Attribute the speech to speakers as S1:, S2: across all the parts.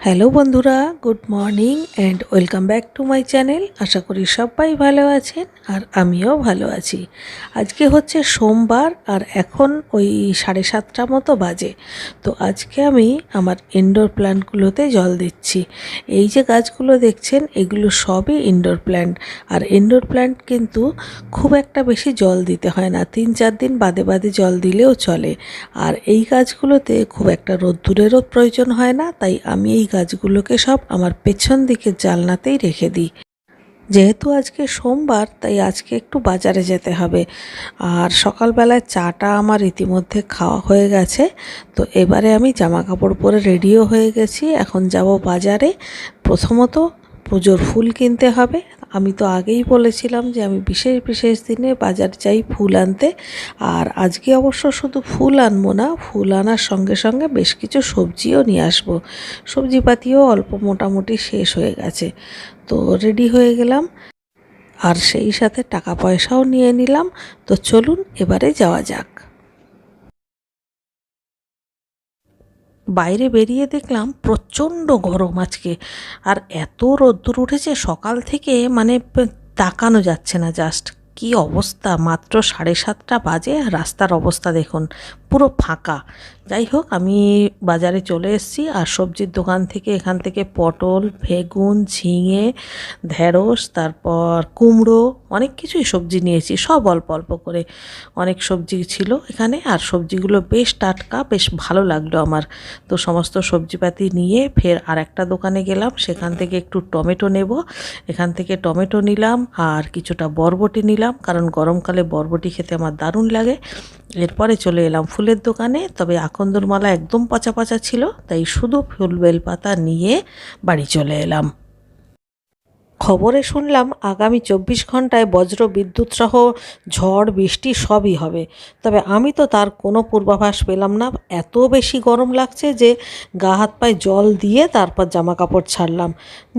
S1: Hello বন্ধুরা, good morning and welcome back to my channel. আশা করি সবাই ভালো আছেন আর আমিও ভালো আছি। আজকে হচ্ছে সোমবার আর এখন ওই 7:30 মতো বাজে। তো আজকে আমি আমার ইনডোর প্ল্যান্টগুলোতে জল দিচ্ছি। এই যে গাছগুলো দেখছেন এগুলো সবই ইনডোর প্ল্যান্ট। আর ইনডোর প্ল্যান্ট কিন্তু খুব একটা বেশি জল দিতে হয় না, 3-4 দিন বাদে বাদে জল দিলেও চলে। আর এই গাছগুলোতে খুব একটা রোদ্দুরেরও প্রয়োজন হয় না, তাই আমি এই গাছগুলোকে সব আমার পেছন দিকের জানলাতেই রেখে দিই। যেহেতু আজকে সোমবার তাই আজকে একটু বাজারে যেতে হবে। আর সকালবেলায় চাটা আমার ইতিমধ্যে খাওয়া হয়ে গেছে। তো এবারে আমি জামা কাপড় পরে রেডিও হয়ে গেছি, এখন যাব বাজারে। প্রথমত পুজোর ফুল কিনতে হবে। আমি তো আগেই বলেছিলাম যে আমি বিশেষ বিশেষ দিনে বাজার যাই ফুল আনতে। আর আজকে অবশ্য শুধু ফুল আনবো না, ফুল আনার সঙ্গে সঙ্গে বেশ কিছু সবজিও নিয়ে আসবো। সবজিপাতিও অল্প মোটামুটি শেষ হয়ে গেছে। তো রেডি হয়ে গেলাম আর সেই সাথে টাকা পয়সাও নিয়ে নিলাম। তো চলুন এবারে যাওয়া যাক। বাইরে বেরিয়ে দেখলাম প্রচণ্ড গরম আজকে। আর এত রোদ্দুর উঠেছে সকাল থেকে, মানে তাকানো যাচ্ছে না। জাস্ট কি অবস্থা, মাত্র 7:30 বাজে আর রাস্তার অবস্থা দেখুন, পুরো ফাঁকা। যাই হোক, আমি বাজারে চলে এসেছি আর সবজির দোকান থেকে এখান থেকে পটল, বেগুন, ঝিঙে, ঢেঁড়স, তারপর কুমড়ো, অনেক কিছুই সবজি নিয়েছি, সব অল্প অল্প করে। অনেক সবজি ছিল এখানে আর সবজিগুলো বেশ টাটকা, বেশ ভালো লাগলো আমার। তো সমস্ত সবজিপাতি নিয়ে ফের আর একটা দোকানে গেলাম, সেখান থেকে একটু টমেটো নেব। এখান থেকে টমেটো নিলাম আর কিছুটা বরবটি নিলাম, কারণ গরমকালে বরবটি খেতে আমার দারুণ লাগে। এরপরে চলে এলাম ফুলের দোকানে, তবে আকন্দর মালা একদম পচা পচা ছিল, তাই শুধু ফুল বেলপাতা নিয়ে বাড়ি চলে এলাম। খবরে শুনলাম আগামী 24 ঘন্টায় বজ্র বিদ্যুৎ সহ ঝড় বৃষ্টি সবই হবে। তবে আমি তো তার কোনো পূর্বাভাস পেলাম না। এত বেশি গরম লাগছে যে গা হাত পায়ে জল দিয়ে তারপর জামা কাপড় ছাড়লাম।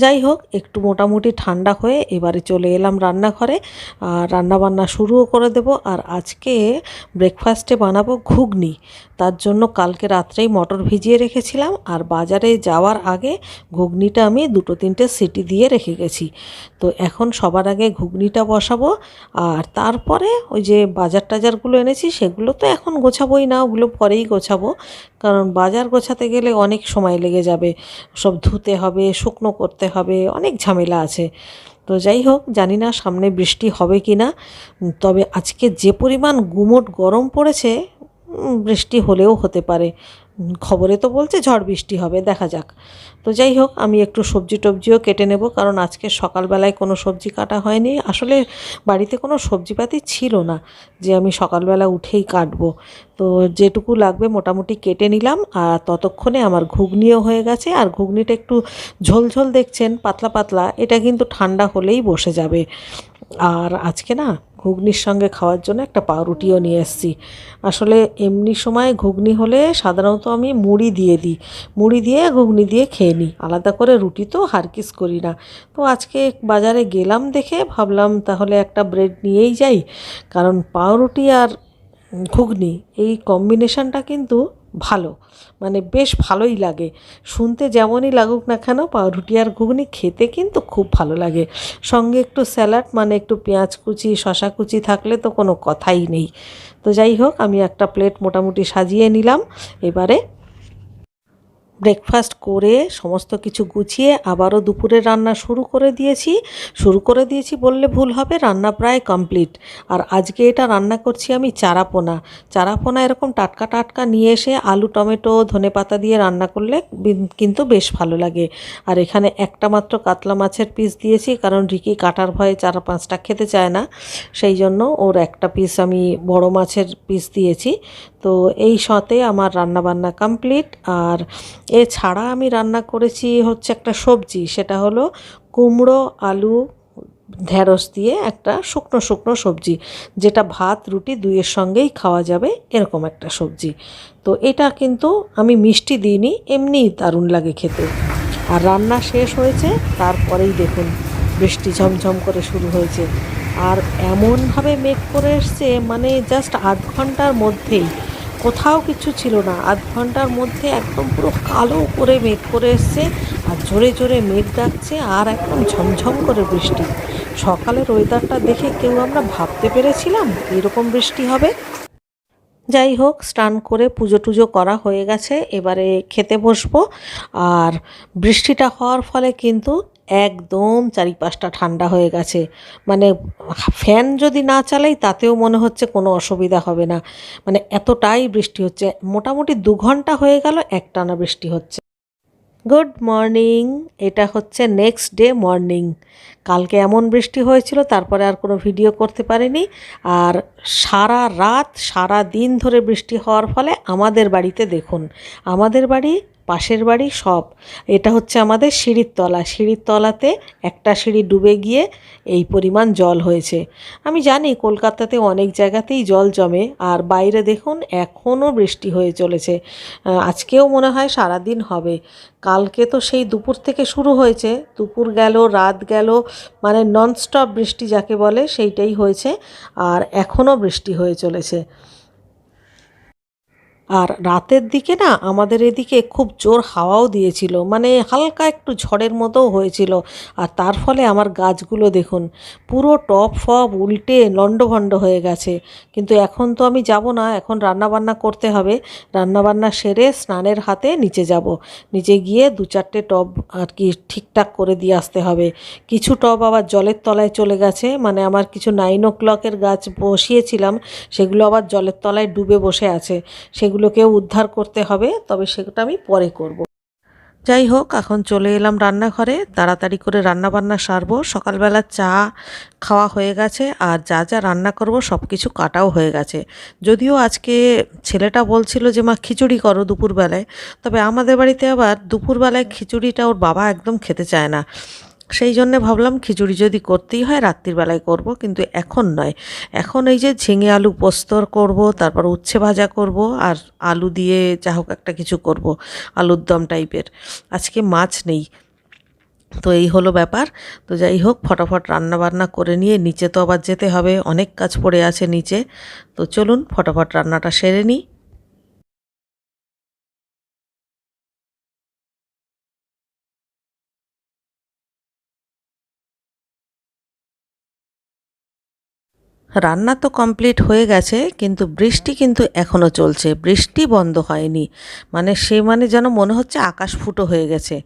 S1: যাই হোক, একটু মোটামুটি ঠান্ডা হয়ে এবারে চলে এলাম রান্নাঘরে। আর রান্নাবান্না শুরুও করে দেব। আর আজকে ব্রেকফাস্টে বানাবো ঘুগনি। তার জন্য কালকে রাত্রেই মটর ভিজিয়ে রেখেছিলাম আর বাজারে যাওয়ার আগে ঘুগনিটা আমি 2-3টে সিটি দিয়ে রেখে গেছি। তো এখন সবার আগে ঘুগনিটা বসাবো। আর তারপরে ওই যে বাজার টাজারগুলো এনেছি সেগুলো তো এখন গোছাবোই না, ওগুলো পরেই গোছাবো। কারণ বাজার গোছাতে গেলে অনেক সময় লেগে যাবে, সব ধুতে হবে, শুকনো করতে হবে, অনেক ঝামেলা আছে। তো যাই হোক, জানি না সামনে বৃষ্টি হবে কি না। তবে আজকে যে পরিমাণ গুমোট গরম পড়েছে, বৃষ্টি হলেও হতে পারে। খবরে তো বলছে ঝড় বৃষ্টি হবে, দেখা যাক। তো যাই হোক, আমি একটু সবজি টবজিও কেটে নেব, কারণ আজকে সকালবেলায় কোনো সবজি কাটা হয়নি। আসলে বাড়িতে কোনো সবজিপাতি ছিল না যে আমি সকালবেলা উঠেই কাটবো। তো যেটুকু লাগবে মোটামুটি কেটে নিলাম। আর ততক্ষণে আমার ঘুগনিও হয়ে গেছে। আর ঘুগনিটা একটু ঝোলঝোল দেখছেন, পাতলা পাতলা, এটা কিন্তু ঠান্ডা হলেই বসে যাবে। আর আজকে না ঘুগনির সঙ্গে খাওয়ার জন্য একটা পাউরুটিও নিয়ে এসেছি। আসলে এমনি সময় ঘুগনি হলে সাধারণত আমি মুড়ি দিয়ে দিই, মুড়ি দিয়ে ঘুগনি দিয়ে খেয়ে নিই, আলাদা করে রুটি তো হারকিস করি না। তো আজকে বাজারে গেলাম দেখে ভাবলাম তাহলে একটা ব্রেড নিয়েই যাই, কারণ পাউরুটি আর ঘুগনি এই কম্বিনেশনটা কিন্তু ভালো, মানে বেশ ভালোই লাগে। শুনতে যেমনই লাগুক না কেন, পাউরুটি আর ঘুগনি খেতে কিন্তু খুব ভালো লাগে। সঙ্গে একটু স্যালাড, মানে একটু পেঁয়াজ কুচি, শশা কুচি থাকলে তো কোনো কথাই নেই। তো যাই হোক, আমি একটা প্লেট মোটামুটি সাজিয়ে নিলাম। এবারে ব্রেকফাস্ট করে সমস্ত কিছু গুছিয়ে আবারও দুপুরের রান্না শুরু করে দিয়েছি বললে ভুল হবে, রান্না প্রায় কমপ্লিট। আর আজকে এটা রান্না করছি আমি চারাপোনা এরকম টাটকা টাটকা নিয়ে এসে আলু টমেটো ধনেপাতা দিয়ে রান্না করলে কিন্তু বেশ ভালো লাগে। আর এখানে একটা মাত্র কাতলা মাছের পিস দিয়েছি, কারণ রিকি কাটার ভয়ে 4-5টা খেতে চায় না, সেই জন্য ওর একটা পিস আমি বড় মাছের পিস দিয়েছি। তো এই সাথে আমার রান্নাবান্না কমপ্লিট। আর এছাড়া আমি রান্না করেছি হচ্ছে একটা সবজি, সেটা হলো কুমড়ো আলু ঢেঁড়স দিয়ে একটা শুকনো শুকনো সবজি, যেটা ভাত রুটি দুইয়ের সঙ্গেই খাওয়া যাবে, এরকম একটা সবজি। তো এটা কিন্তু আমি মিষ্টি দিইনি, এমনিই দারুণ লাগে খেতে। আর রান্না শেষ হয়েছে, তারপরেই দেখুন বৃষ্টি ঝমঝম করে শুরু হয়েছে। আর এমনভাবে মেঘ করে এসছে, মানে জাস্ট আধ ঘন্টার মধ্যেই কোথাও কিছু ছিল না, আধ ঘন্টার মধ্যে একদম পুরো কালো করে মেঘ করে এসছে, আর জোরে জোরে মেঘ ডাকছে, আর একদম ঝমঝম করে বৃষ্টি। সকালের ওয়েদারটা দেখে কেউ আমরা ভাবতে পেরেছিলাম এরকম বৃষ্টি হবে? যাই হোক, স্নান করে পুজো টুজো করা হয়ে গেছে, এবারে খেতে বসবো। আর বৃষ্টিটা হওয়ার ফলে কিন্তু একদম চারিপাশটা ঠান্ডা হয়ে গেছে। মানে ফ্যান যদি না চালাই তাতেও মনে হচ্ছে কোনো অসুবিধা হবে না, মানে এতটাই বৃষ্টি হচ্ছে। মোটামুটি 2 ঘন্টা হয়ে গেল একটানা বৃষ্টি হচ্ছে। Good morning. এটা হচ্ছে নেক্সট ডে মর্নিং। কালকে এমন বৃষ্টি হয়েছিল, তারপরে আর কোনো ভিডিও করতে পারিনি। আর সারা রাত সারা দিন ধরে বৃষ্টি হওয়ার ফলে আমাদের বাড়িতে দেখুন, আমাদের বাড়ি, পাশের বাড়ি সব, এটা হচ্ছে আমাদের সিঁড়ির তলা। সিঁড়ির তলাতে একটা সিঁড়ি ডুবে গিয়ে এই পরিমাণ জল হয়েছে। আমি জানি কলকাতাতে অনেক জায়গাতেই জল জমে, আর বাইরে দেখুন এখনও বৃষ্টি হয়ে চলেছে। আজকেও মনে হয় সারাদিন হবে। কালকে তো সেই দুপুর থেকে শুরু হয়েছে, দুপুর গেল রাত গেল, মানে ননস্টপ বৃষ্টি যাকে বলে সেইটাই হয়েছে। আর এখনও বৃষ্টি হয়ে চলেছে। আর রাতের দিকে না আমাদের এদিকে খুব জোর হাওয়াও দিয়েছিল, মানে হালকা একটু ঝড়ের মতোও হয়েছিল। আর তার ফলে আমার গাছগুলো দেখুন পুরো টপ ফপ উল্টে লণ্ডভণ্ড হয়ে গেছে। কিন্তু এখন তো আমি যাব না, এখন রান্নাবান্না করতে হবে। রান্নাবান্না সেরে স্নানের হাতে নিচে যাব, নিচে গিয়ে 2-4টে টব আর কি ঠিকঠাক করে দিয়ে আসতে হবে। কিছু টব আবার জলের তলায় চলে গেছে, মানে আমার কিছু 9 o'clock গাছ বসিয়েছিলাম, সেগুলো আবার জলের তলায় ডুবে বসে আছে, সেগুলোকেও উদ্ধার করতে হবে, তবে সেটা আমি পরে করব। যাই হোক, এখন চলে এলাম রান্নাঘরে, তাড়াতাড়ি করে রান্নাবান্না সারবো। সকালবেলা চা খাওয়া হয়ে গেছে, আর যা যা রান্না করব সব কিছু কাটাও হয়ে গেছে। যদিও আজকে ছেলেটা বলছিল যে মা খিচুড়ি করো দুপুরবেলায়, তবে আমাদের বাড়িতে আবার দুপুরবেলায় খিচুড়িটা ওর বাবা একদম খেতে চায় না। সেই জন্যে ভাবলাম খিচুড়ি যদি করতেই হয় রাত্রির বেলায় করব, কিন্তু এখন নয়। এখন এই যে ঝিঙে আলু পোস্তর করব, তারপর উচ্ছে ভাজা করব, আর আলু দিয়ে যা হোক একটা কিছু করব, আলুর দম টাইপের। আজকে মাছ নেই, তো এই হলো ব্যাপার। তো যাই হোক, ফটাফট রান্না বান্না করে নিয়ে নিচে তো আবার যেতে হবে, অনেক কাজ পড়ে আছে নিচে। তো চলুন ফটাফট রান্নাটা সেরে নিই। রান্না তো কমপ্লিট হয়ে গেছে, কিন্তু বৃষ্টি কিন্তু এখনও চলছে, বৃষ্টি বন্ধ হয়নি। মানে যেন মনে হচ্ছে আকাশ ফুটো হয়ে গেছে।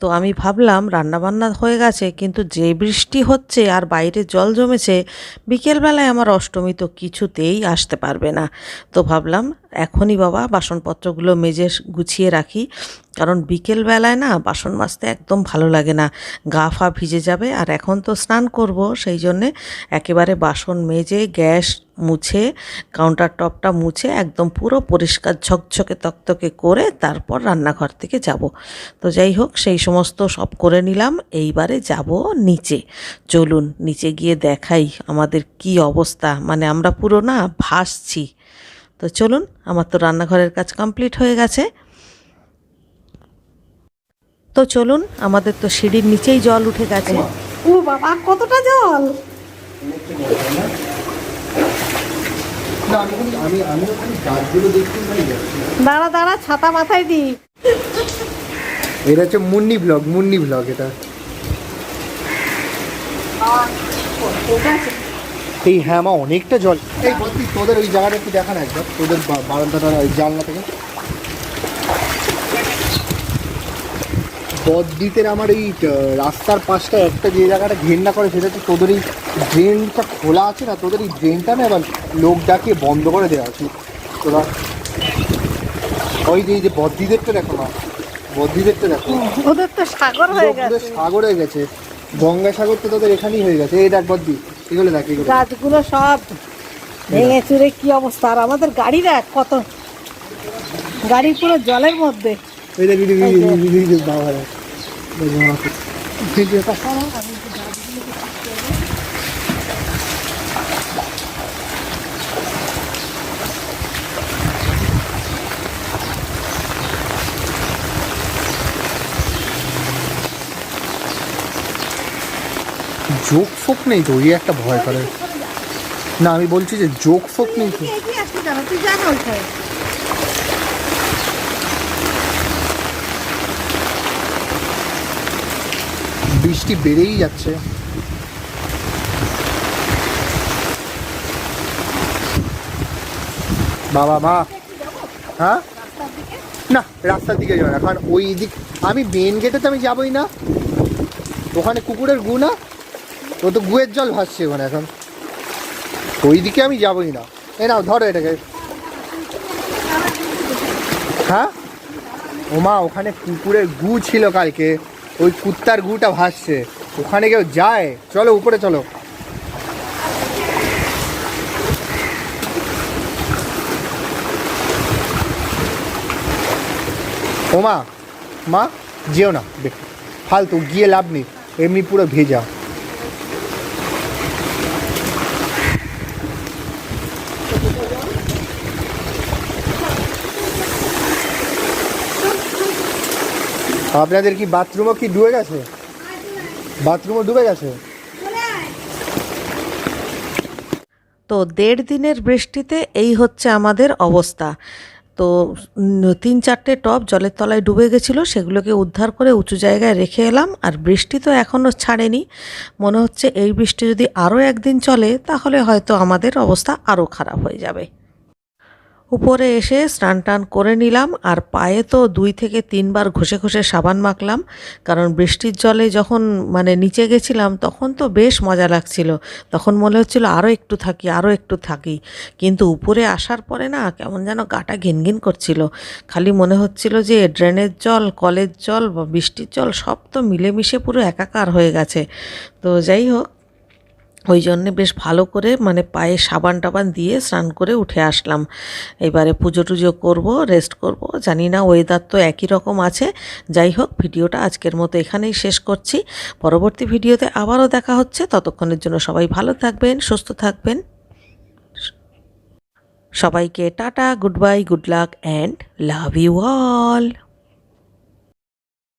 S1: তো আমি ভাবলাম রান্নাবান্না হয়ে গেছে, কিন্তু যে বৃষ্টি হচ্ছে আর বাইরে জল জমেছে, বিকেলবেলায় আমার অষ্টমী তো কিছুতেই আসতে পারবে না। তো ভাবলাম এখনই বাবা বাসনপত্রগুলো মেজে গুছিয়ে রাখি, কারণ বিকেলবেলায় না বাসন মাজতে একদম ভালো লাগে না, গা ফা ভিজে যাবে। আর এখন তো স্নান করব, সেই জন্যে একেবারে বাসন মেজে গ্যাস মুছে কাউন্টার টপটা মুছে একদম পুরো পরিষ্কার ঝকঝকে তকতকে করে তারপর রান্নাঘর থেকে যাব। তো যাই হোক, সেই সমস্ত সব করে নিলাম, এইবারে যাব নিচে। চলুন নিচে গিয়ে দেখাই আমাদের কি অবস্থা, মানে আমরা পুরো না ভাসছি। তো চলুন, আমার তো রান্নাঘরের কাজ কমপ্লিট হয়ে গেছে। তো চলুন, আমাদের তো সিঁড়ির নিচেই জল উঠে গেছে। ও বাবা, কতটা জল! দাঁড়া দাঁড়া, ছাতা মাথায় দি।
S2: এটা হচ্ছে মুন্নি ব্লগ এটা। এই হ্যাঁ মা, অনেকটা জল। এই বলছি তোদের ওই জায়গাটা একটু দেখা না একবার, তোদের বারান্দাটা ওই জানলা থেকে। বদ্বীপের আমার এই রাস্তার পাশটা একটা যে জায়গাটা ঘেন্না করে, সেটা হচ্ছে তোদের এই ড্রেনটা খোলা আছে না, তোদের এই ড্রেনটা না এবার লোক ডাকিয়ে বন্ধ করে দেওয়া আছে। তোরা ওই যে বদ্বীপেরটা দেখো না, বদ্বীপেরটা দেখো,
S1: ওদের তো সাগর হয়ে গেছে,
S2: সাগর হয়ে গেছে, গঙ্গাসাগর তো তোদের এখানেই হয়ে গেছে। এই দেখ বদ্বীপ, এগুলো দেখ, এগুলো
S1: গাছগুলো সব ভেঙে চুরে কি অবস্থা। আর আমাদের গাড়ি দেখ, কত গাড়ি পুরো জলের মধ্যে।
S2: এই দেখ বাবা, যোগ ফোক নেই তো, ওই একটা ভয় করে না। আমি বলছি যে যোগ ফোক নেই তো। বৃষ্টি বেড়েই যাচ্ছে। বাবা মা, হ্যাঁ না রাস্তার দিকে যাবো না, কারণ ওই দিক আমি মেন গেটে তো আমি যাবোই না, ওখানে কুকুরের গু না, ও তো গুয়ের জল ভাসছে ওখানে এখন, ওই দিকে আমি যাবোই না। এ নাও ধরো এটাকে। হ্যাঁ ওমা ওখানে কুকুরের গু ছিল কালকে, ওই কুত্তার গুটা ভাসছে, ওখানে কেউ যায়? চলো উপরে চলো। ওমা মা যেও না, ফালতু গিয়ে লাভ নেই, এমনি পুরো ভেজা। আপনাদের কি বাথরুমও কি ডুবে গেছে? বাথরুমও ডুবে গেছে?
S1: তো 1.5 দিনের বৃষ্টিতে এই হচ্ছে আমাদের অবস্থা। তো 3-4টে টব জলের তলায় ডুবে গেছিলো, সেগুলোকে উদ্ধার করে উঁচু জায়গায় রেখে এলাম। আর বৃষ্টি তো এখনও ছাড়েনি, মনে হচ্ছে এই বৃষ্টি যদি আরও একদিন চলে তাহলে হয়তো আমাদের অবস্থা আরও খারাপ হয়ে যাবে। উপরে এসে স্নান টান করে নিলাম, আর পায়ে তো 2 থেকে 3 বার ঘষে ঘষে সাবান মাখলাম, কারণ বৃষ্টির জলে যখন মানে নিচে গেছিলাম তখন তো বেশ মজা লাগছিল, তখন মনে হচ্ছিল আরও একটু থাকি আরও একটু থাকি, কিন্তু উপরে আসার পরে না কেমন যেন গাটা ঘিনঘিন করছিল, খালি মনে হচ্ছিল যে ড্রেনের জল, কলের জল বা বৃষ্টির জল সব তো মিলেমিশে পুরো একাকার হয়ে গেছে। তো যাই হোক, ওই জন্যে বেশ ভালো করে মানে পায়ে সাবান টাবান দিয়ে স্নান করে উঠে আসলাম। এবারে পুজো টুজো করবো, রেস্ট করব, জানি না ওয়েদার তো একই রকম আছে। যাই হোক, ভিডিওটা আজকের মতো এখানেই শেষ করছি, পরবর্তী ভিডিওতে আবারও দেখা হচ্ছে। ততক্ষণের জন্য সবাই ভালো থাকবেন, সুস্থ থাকবেন। সবাইকে টাটা, good bye, good luck and love you all.